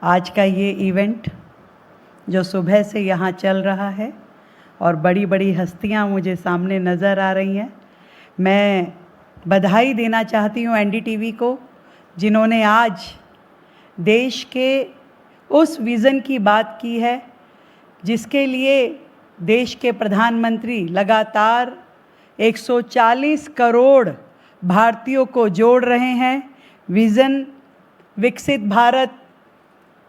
आज का ये इवेंट जो सुबह से यहाँ चल रहा है और बड़ी बड़ी हस्तियाँ मुझे सामने नज़र आ रही हैं, मैं बधाई देना चाहती हूँ एनडीटीवी को, जिन्होंने आज देश के उस विज़न की बात की है जिसके लिए देश के प्रधानमंत्री लगातार 140 करोड़ भारतीयों को जोड़ रहे हैं। विज़न विकसित भारत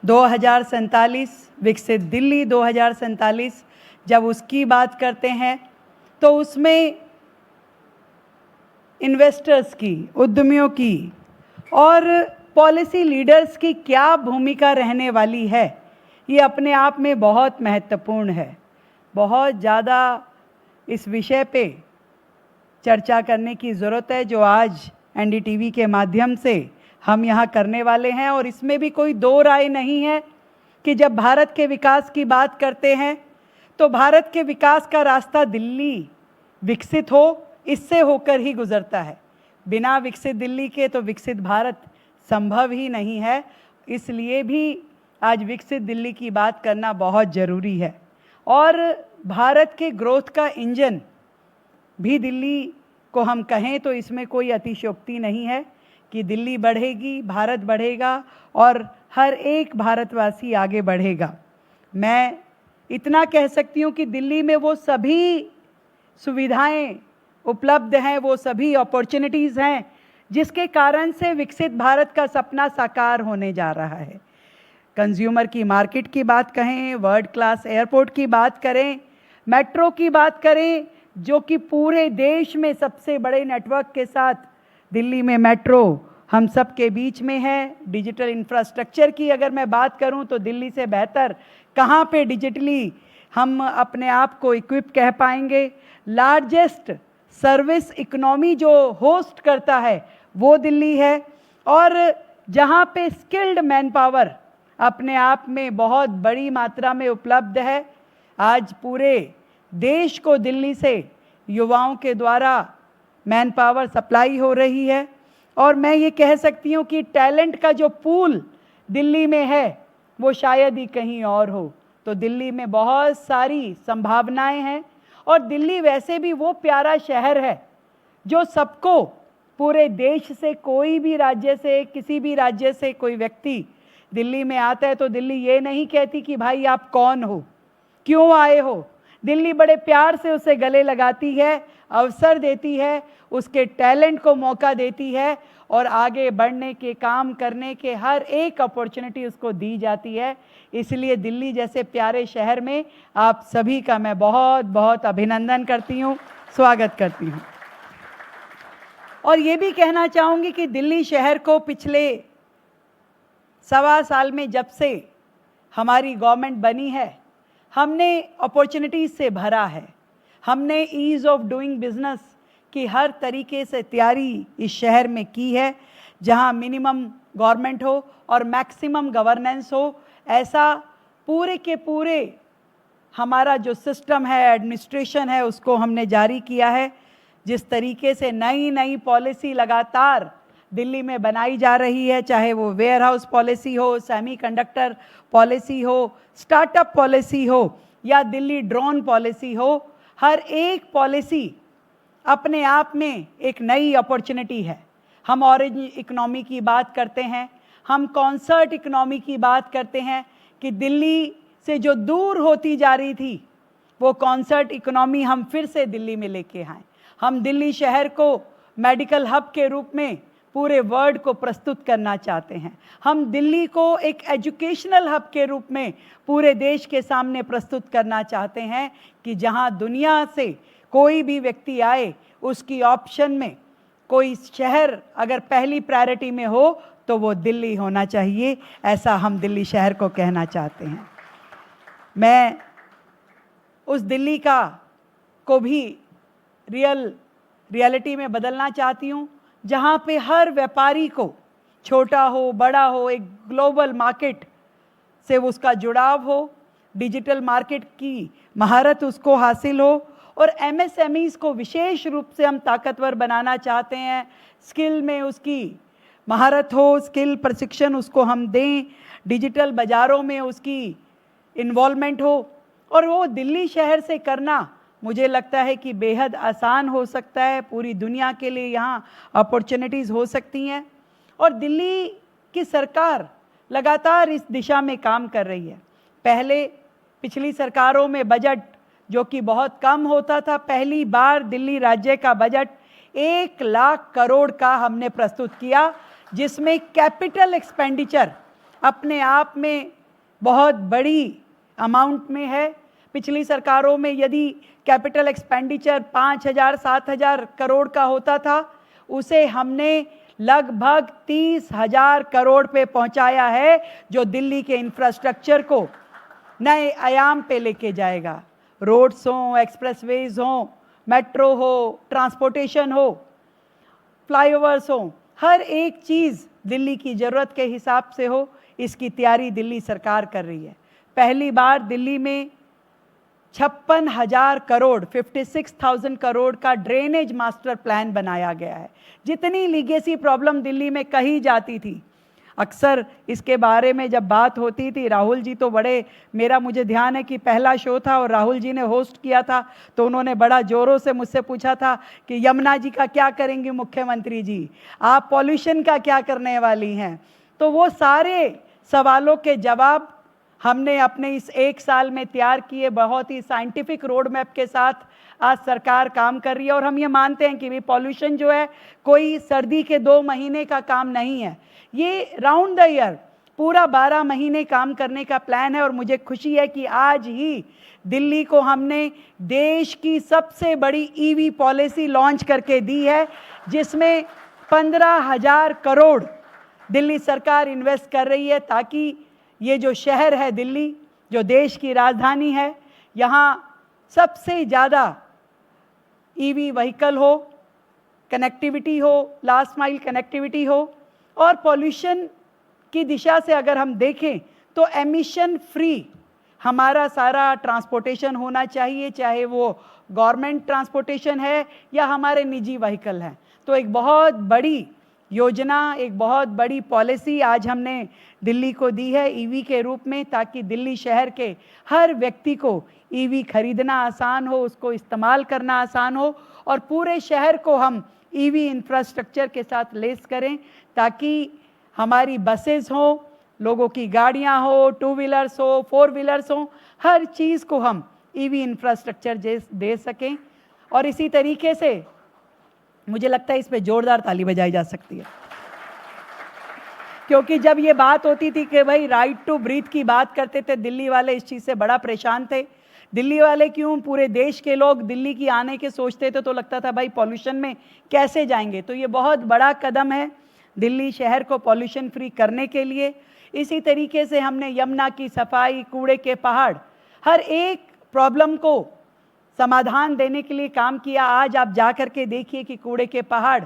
2047, विकसित दिल्ली 2047, जब उसकी बात करते हैं तो उसमें इन्वेस्टर्स की, उद्यमियों की और पॉलिसी लीडर्स की क्या भूमिका रहने वाली है, ये अपने आप में बहुत महत्वपूर्ण है। बहुत ज़्यादा इस विषय पे चर्चा करने की ज़रूरत है जो आज एनडीटीवी के माध्यम से हम यहाँ करने वाले हैं। और इसमें भी कोई दो राय नहीं है कि जब भारत के विकास की बात करते हैं तो भारत के विकास का रास्ता दिल्ली विकसित हो, इससे होकर ही गुजरता है। बिना विकसित दिल्ली के तो विकसित भारत संभव ही नहीं है। इसलिए भी आज विकसित दिल्ली की बात करना बहुत ज़रूरी है। और भारत के ग्रोथ का इंजन भी दिल्ली को हम कहें तो इसमें कोई अतिशयोक्ति नहीं है कि दिल्ली बढ़ेगी, भारत बढ़ेगा और हर एक भारतवासी आगे बढ़ेगा। मैं इतना कह सकती हूँ कि दिल्ली में वो सभी सुविधाएं उपलब्ध हैं, वो सभी अपॉर्चुनिटीज़ हैं जिसके कारण से विकसित भारत का सपना साकार होने जा रहा है। कंज्यूमर की मार्केट की बात कहें, वर्ल्ड क्लास एयरपोर्ट की बात करें, मेट्रो की बात करें जो कि पूरे देश में सबसे बड़े नेटवर्क के साथ दिल्ली में मेट्रो हम सब के बीच में है। डिजिटल इंफ्रास्ट्रक्चर की अगर मैं बात करूं तो दिल्ली से बेहतर कहां पे डिजिटली हम अपने आप को इक्विप कह पाएंगे। लार्जेस्ट सर्विस इकोनॉमी जो होस्ट करता है वो दिल्ली है और जहां पे स्किल्ड मैन पावर अपने आप में बहुत बड़ी मात्रा में उपलब्ध है। आज पूरे देश को दिल्ली से युवाओं के द्वारा मैन पावर सप्लाई हो रही है। और मैं ये कह सकती हूँ कि टैलेंट का जो पूल दिल्ली में है वो शायद ही कहीं और हो। तो दिल्ली में बहुत सारी संभावनाएं हैं और दिल्ली वैसे भी वो प्यारा शहर है जो सबको, पूरे देश से कोई भी राज्य से, किसी भी राज्य से कोई व्यक्ति दिल्ली में आता है तो दिल्ली ये नहीं कहती कि भाई आप कौन हो, क्यों आए हो। दिल्ली बड़े प्यार से उसे गले लगाती है, अवसर देती है, उसके टैलेंट को मौका देती है और आगे बढ़ने के, काम करने के हर एक अपॉर्चुनिटी उसको दी जाती है। इसलिए दिल्ली जैसे प्यारे शहर में आप सभी का मैं बहुत बहुत अभिनंदन करती हूँ, स्वागत करती हूँ। और ये भी कहना चाहूँगी कि दिल्ली शहर को पिछले 1.25 साल में जब से हमारी गवर्नमेंट बनी है हमने अपॉर्चुनिटीज़ से भरा है। हमने ईज़ ऑफ डूइंग बिजनेस की हर तरीके से तैयारी इस शहर में की है, जहां मिनिमम गवर्नमेंट हो और मैक्सिमम गवर्नेंस हो। ऐसा पूरे के पूरे हमारा जो सिस्टम है, एडमिनिस्ट्रेशन है, उसको हमने जारी किया है। जिस तरीके से नई नई पॉलिसी लगातार दिल्ली में बनाई जा रही है, चाहे वो वेयर हाउस पॉलिसी हो, सेमीकंडक्टर पॉलिसी हो, स्टार्टअप पॉलिसी हो या दिल्ली ड्रोन पॉलिसी हो, हर एक पॉलिसी अपने आप में एक नई अपॉर्चुनिटी है। हम ऑरेंज इकोनॉमी की बात करते हैं, हम कॉन्सर्ट इकोनॉमी की बात करते हैं कि दिल्ली से जो दूर होती जा रही थी वो कॉन्सर्ट इकोनॉमी हम फिर से दिल्ली में लेके आए। हम दिल्ली शहर को मेडिकल हब के रूप में पूरे वर्ल्ड को प्रस्तुत करना चाहते हैं। हम दिल्ली को एक एजुकेशनल हब के रूप में पूरे देश के सामने प्रस्तुत करना चाहते हैं कि जहां दुनिया से कोई भी व्यक्ति आए उसकी ऑप्शन में कोई शहर अगर पहली प्रायोरिटी में हो तो वो दिल्ली होना चाहिए। ऐसा हम दिल्ली शहर को कहना चाहते हैं। मैं उस दिल्ली को भी रियलिटी में बदलना चाहती हूँ जहाँ पे हर व्यापारी को, छोटा हो बड़ा हो, एक ग्लोबल मार्केट से उसका जुड़ाव हो, डिजिटल मार्केट की महारत उसको हासिल हो और एमएसएमईज़ को विशेष रूप से हम ताकतवर बनाना चाहते हैं। स्किल में उसकी महारत हो, स्किल प्रशिक्षण उसको हम दें, डिजिटल बाज़ारों में उसकी इन्वॉल्वमेंट हो, और वो दिल्ली शहर से करना मुझे लगता है कि बेहद आसान हो सकता है। पूरी दुनिया के लिए यहाँ अपॉर्चुनिटीज़ हो सकती हैं, और दिल्ली की सरकार लगातार इस दिशा में काम कर रही है। पहले पिछली सरकारों में बजट जो कि बहुत कम होता था, पहली बार दिल्ली राज्य का बजट 1 लाख करोड़ का हमने प्रस्तुत किया, जिसमें कैपिटल एक्सपेंडिचर अपने आप में बहुत बड़ी अमाउंट में है। पिछली सरकारों में यदि कैपिटल एक्सपेंडिचर 5,000-7,000 करोड़ का होता था, उसे हमने लगभग 30,000 करोड़ पे पहुंचाया है, जो दिल्ली के इंफ्रास्ट्रक्चर को नए आयाम पे लेके जाएगा। रोड्स हों, एक्सप्रेसवेज हों, मेट्रो हो, ट्रांसपोर्टेशन हो, फ्लाईओवर्स हों, हर एक चीज़ दिल्ली की ज़रूरत के हिसाब से हो, इसकी तैयारी दिल्ली सरकार कर रही है। पहली बार दिल्ली में 56,000 करोड़ 56,000 करोड़ का ड्रेनेज मास्टर प्लान बनाया गया है। जितनी लीगेसी प्रॉब्लम दिल्ली में कही जाती थी, अक्सर इसके बारे में जब बात होती थी, राहुल जी तो बड़े, मुझे ध्यान है कि पहला शो था और राहुल जी ने होस्ट किया था, तो उन्होंने बड़ा ज़ोरों से मुझसे पूछा था कि यमुना जी का क्या करेंगी मुख्यमंत्री जी, आप पॉल्यूशन का क्या करने वाली हैं। तो वो सारे सवालों के जवाब हमने अपने इस 1 साल में तैयार किए। बहुत ही साइंटिफिक रोड मैप के साथ आज सरकार काम कर रही है, और हम ये मानते हैं कि भी पॉल्यूशन जो है कोई सर्दी के 2 महीने का काम नहीं है, ये राउंड द ईयर पूरा 12 महीने काम करने का प्लान है। और मुझे खुशी है कि आज ही दिल्ली को हमने देश की सबसे बड़ी ईवी पॉलिसी लॉन्च करके दी है, जिसमें 15,000 करोड़ दिल्ली सरकार इन्वेस्ट कर रही है, ताकि ये जो शहर है दिल्ली, जो देश की राजधानी है, यहाँ सबसे ज़्यादा ईवी व्हीकल हो, कनेक्टिविटी हो, लास्ट माइल कनेक्टिविटी हो, और पॉल्यूशन की दिशा से अगर हम देखें तो एमिशन फ्री हमारा सारा ट्रांसपोर्टेशन होना चाहिए, चाहे वो गवर्नमेंट ट्रांसपोर्टेशन है या हमारे निजी व्हीकल हैं। तो एक बहुत बड़ी योजना, एक बहुत बड़ी पॉलिसी आज हमने दिल्ली को दी है ईवी के रूप में, ताकि दिल्ली शहर के हर व्यक्ति को ईवी खरीदना आसान हो, उसको इस्तेमाल करना आसान हो, और पूरे शहर को हम ईवी इंफ्रास्ट्रक्चर के साथ लेस करें, ताकि हमारी बसेस हों, लोगों की गाड़ियां हो, 2 व्हीलर्स हो, 4 व्हीलर्स हो, हर चीज़ को हम ईवी इंफ्रास्ट्रक्चर दे सकें। और इसी तरीके से मुझे लगता है इस पे जोरदार ताली बजाई जा सकती है, क्योंकि जब ये बात होती थी कि भाई राइट टू ब्रीथ की बात करते थे, दिल्ली वाले इस चीज़ से बड़ा परेशान थे। दिल्ली वाले क्यों, पूरे देश के लोग दिल्ली की आने के सोचते थे, तो लगता था भाई पॉल्यूशन में कैसे जाएंगे। तो ये बहुत बड़ा कदम है दिल्ली शहर को पॉल्यूशन फ्री करने के लिए। इसी तरीके से हमने यमुना की सफाई, कूड़े के पहाड़, हर एक प्रॉब्लम को समाधान देने के लिए काम किया। आज आप जा कर के देखिए कि कूड़े के पहाड़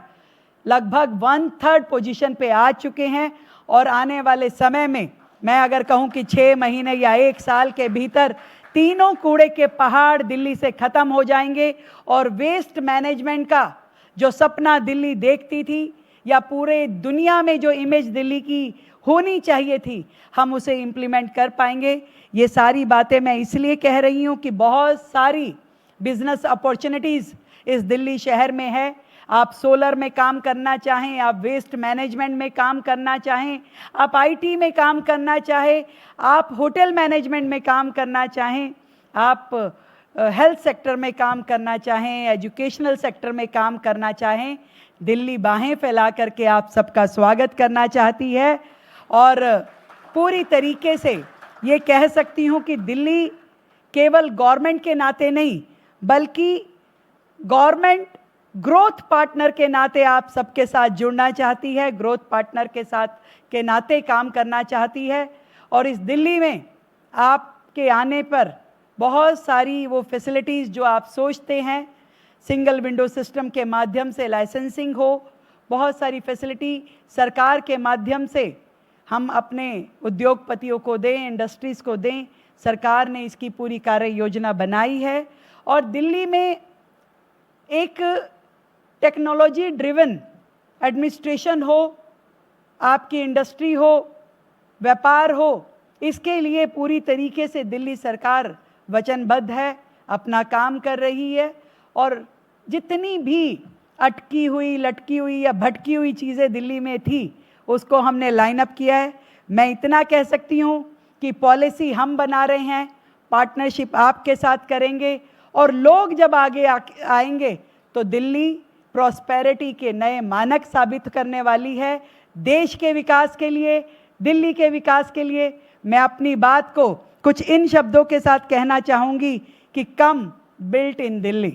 लगभग 1/3 पोजीशन पे आ चुके हैं, और आने वाले समय में मैं अगर कहूं कि 6 महीने या 1 साल के भीतर तीनों कूड़े के पहाड़ दिल्ली से ख़त्म हो जाएंगे, और वेस्ट मैनेजमेंट का जो सपना दिल्ली देखती थी, या पूरे दुनिया में जो इमेज दिल्ली की होनी चाहिए थी, हम उसे इम्प्लीमेंट कर पाएंगे। ये सारी बातें मैं इसलिए कह रही हूँ कि बहुत सारी बिजनेस अपॉर्चुनिटीज़ इस दिल्ली शहर में है। आप सोलर में काम करना चाहें, आप वेस्ट मैनेजमेंट में काम करना चाहें, आप आईटी में काम करना चाहें, आप होटल मैनेजमेंट में काम करना चाहें, आप हेल्थ सेक्टर में काम करना चाहें, एजुकेशनल सेक्टर में काम करना चाहें, दिल्ली बाहें फैला करके आप सबका स्वागत करना चाहती है। और पूरी तरीके से ये कह सकती हूँ कि दिल्ली केवल गवर्नमेंट के नाते नहीं, बल्कि गवर्नमेंट ग्रोथ पार्टनर के नाते आप सबके साथ जुड़ना चाहती है, ग्रोथ पार्टनर के साथ के नाते काम करना चाहती है। और इस दिल्ली में आपके आने पर बहुत सारी वो फैसिलिटीज़ जो आप सोचते हैं, सिंगल विंडो सिस्टम के माध्यम से लाइसेंसिंग हो, बहुत सारी फैसिलिटी सरकार के माध्यम से हम अपने उद्योगपतियों को दें, इंडस्ट्रीज़ को दें। सरकार ने इसकी पूरी कार्य योजना बनाई है, और दिल्ली में एक टेक्नोलॉजी ड्रिवन एडमिनिस्ट्रेशन हो, आपकी इंडस्ट्री हो, व्यापार हो, इसके लिए पूरी तरीके से दिल्ली सरकार वचनबद्ध है, अपना काम कर रही है। और जितनी भी अटकी हुई, लटकी हुई या भटकी हुई चीज़ें दिल्ली में थी, उसको हमने लाइन अप किया है। मैं इतना कह सकती हूँ कि पॉलिसी हम बना रहे हैं, पार्टनरशिप आपके साथ करेंगे, और लोग जब आगे आएंगे तो दिल्ली प्रॉस्पेरिटी के नए मानक साबित करने वाली है। देश के विकास के लिए, दिल्ली के विकास के लिए मैं अपनी बात को कुछ इन शब्दों के साथ कहना चाहूँगी कि come built in Delhi,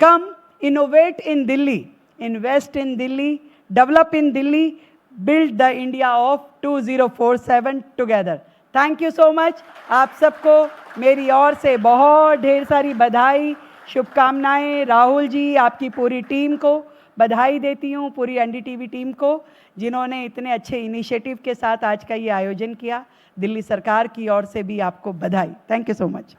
come innovate in Delhi, invest in Delhi, develop in Delhi, build the India of 2047 together. Thank you so much. आप सबको मेरी ओर से बहुत ढेर सारी बधाई, शुभकामनाएं। राहुल जी, आपकी पूरी टीम को बधाई देती हूँ, पूरी एनडीटीवी टीम को, जिन्होंने इतने अच्छे इनिशिएटिव के साथ आज का ये आयोजन किया। दिल्ली सरकार की ओर से भी आपको बधाई। Thank you so much.